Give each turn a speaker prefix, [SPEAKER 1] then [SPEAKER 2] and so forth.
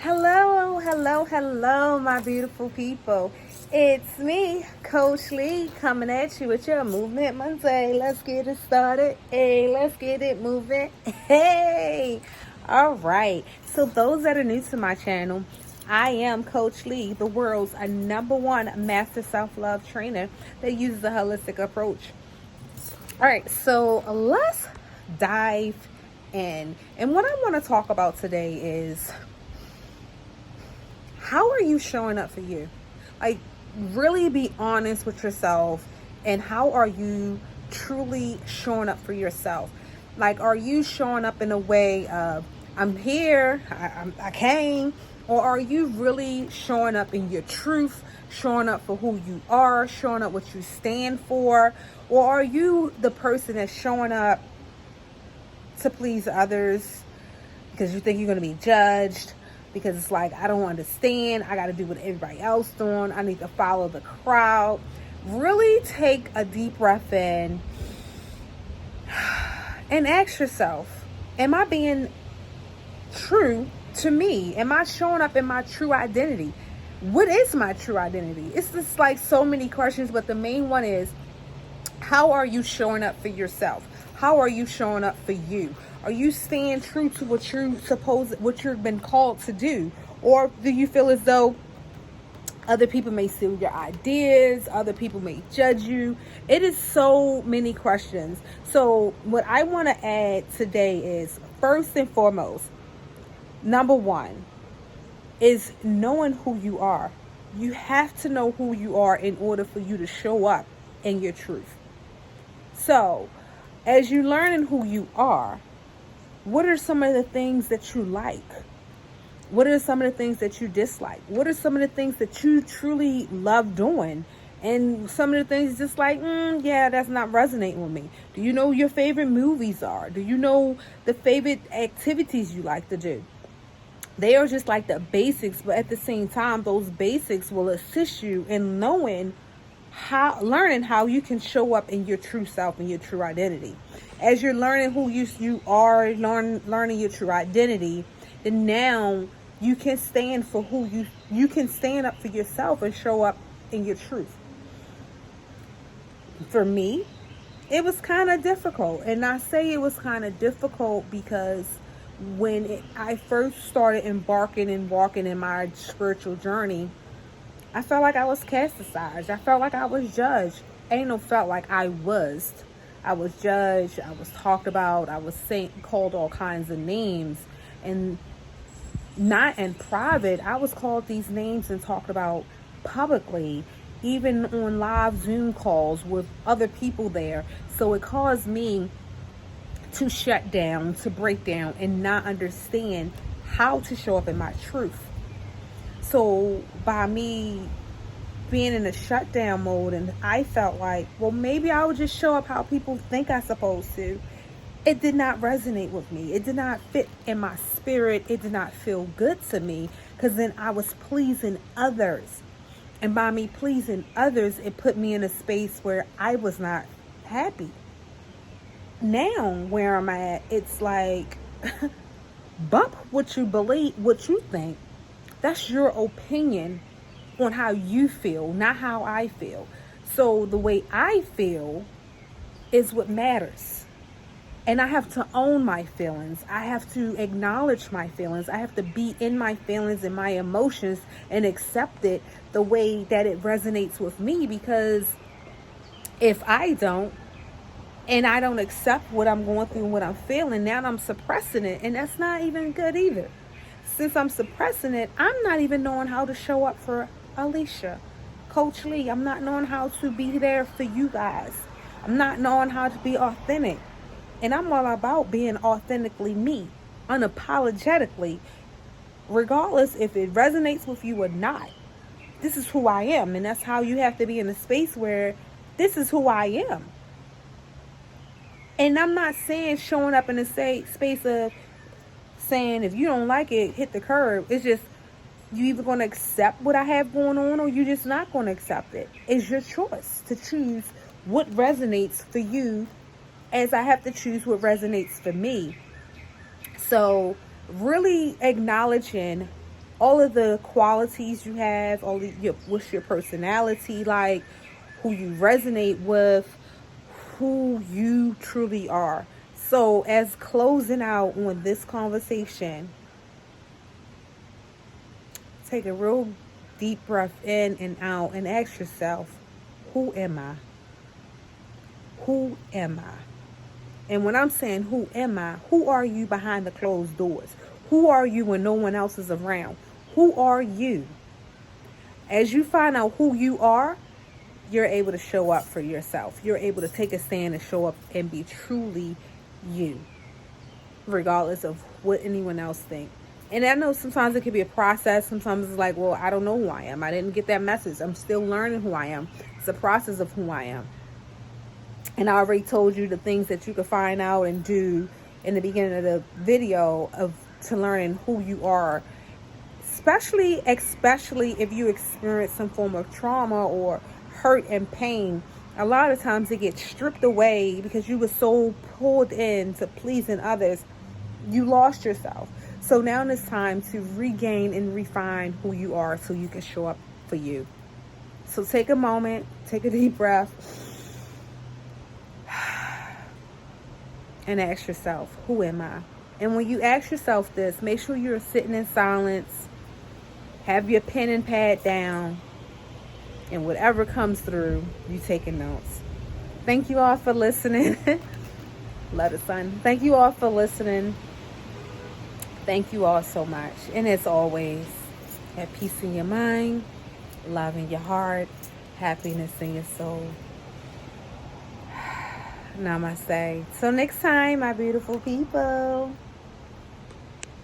[SPEAKER 1] Hello, hello, hello, my beautiful people. It's me, Coach Lee, coming at you with your Movement Monday. Let's get it started. Hey, let's get it moving. Hey, all right. So, those that are new to my channel, I am Coach Lee, the world's number one master self love trainer that uses a holistic approach. All right, so let's dive in. And what I want to talk about today is, how are you showing up for you? Like, really be honest with yourself, and how are you truly showing up for yourself? Like, are you showing up in a way of, I'm here, I came, or are you really showing up in your truth, showing up for who you are, showing up what you stand for? Or are you the person that's showing up to please others because you think you're going to be judged, because it's like, I don't understand, I got to do what everybody else doing, I need to follow the crowd? Really take a deep breath in and ask yourself, am I being true to me? Am I showing up in my true identity? What is my true identity? It's just like so many questions, but the main one is, how are you showing up for yourself? How are you showing up for you? Are you staying true to what you've been called to do? Or do you feel as though other people may steal your ideas, other people may judge you? It is so many questions. So what I want to add today is, first and foremost, number one is knowing who you are. You have to know who you are in order for you to show up in your truth. So, as you learn who you are, what are some of the things that you like? What are some of the things that you dislike? What are some of the things that you truly love doing? And some of the things just like, yeah, that's not resonating with me. Do you know your favorite movies are? Do you know the favorite activities you like to do? They are just like the basics, but at the same time, those basics will assist you in learning how you can show up in your true self and your true identity. As you're learning who you are, learning your true identity, then now you can stand for who you can stand up for yourself and show up in your truth. For me, it was kind of difficult, and I say it was kind of difficult because when I first started embarking and walking in my spiritual journey, I felt like I was cast aside. I felt like I was judged. Felt like I was. I was judged. I was talked about. I was called all kinds of names. And not in private, I was called these names and talked about publicly, even on live Zoom calls with other people there. So it caused me to shut down, to break down, and not understand how to show up in my truth. So by me being in a shutdown mode, and I felt like, well, maybe I would just show up how people think I'm supposed to. It did not resonate with me. It did not fit in my spirit. It did not feel good to me, because then I was pleasing others. And by me pleasing others, it put me in a space where I was not happy. Now, where I'm at, it's like, bump what you believe, what you think. That's your opinion on how you feel, not how I feel. So the way I feel is what matters. And I have to own my feelings. I have to acknowledge my feelings. I have to be in my feelings and my emotions and accept it the way that it resonates with me. Because if I don't, and I don't accept what I'm going through and what I'm feeling, now I'm suppressing it. And that's not even good either. Since I'm suppressing it, I'm not even knowing how to show up for Alicia, Coach Lee. I'm not knowing how to be there for you guys. I'm not knowing how to be authentic. And I'm all about being authentically me, unapologetically, regardless if it resonates with you or not. This is who I am. And that's how you have to be in a space where this is who I am. And I'm not saying showing up in a space of saying, if you don't like it, hit the curb. It's just, you either going to accept what I have going on, or you just not going to accept it. It's your choice to choose what resonates for you, as I have to choose what resonates for me. So really acknowledging all of the qualities you have, what's your personality like, who you resonate with, who you truly are. So as closing out on this conversation, take a real deep breath in and out and ask yourself, who am I? Who am I? And when I'm saying who am I, who are you behind the closed doors? Who are you when no one else is around? Who are you? As you find out who you are, you're able to show up for yourself. You're able to take a stand and show up and be truly you, regardless of what anyone else thinks. And I know sometimes it can be a process. Sometimes it's like, well, I don't know who I am. I didn't get that message. I'm still learning who I am. It's a process of who I am. And I already told you the things that you can find out and do in the beginning of the video to learning who you are. Especially if you experience some form of trauma or hurt and pain. A lot of times it gets stripped away because you were so pulled in to pleasing others. You lost yourself. So now it's time to regain and refine who you are so you can show up for you. So take a moment, take a deep breath, and ask yourself, who am I? And when you ask yourself this, make sure you're sitting in silence, have your pen and pad down, and whatever comes through, you taking notes. Thank you all for listening. Love it, son. Thank you all for listening. Thank you all so much. And as always, have peace in your mind, love in your heart, happiness in your soul. Namaste. Till next time, my beautiful people.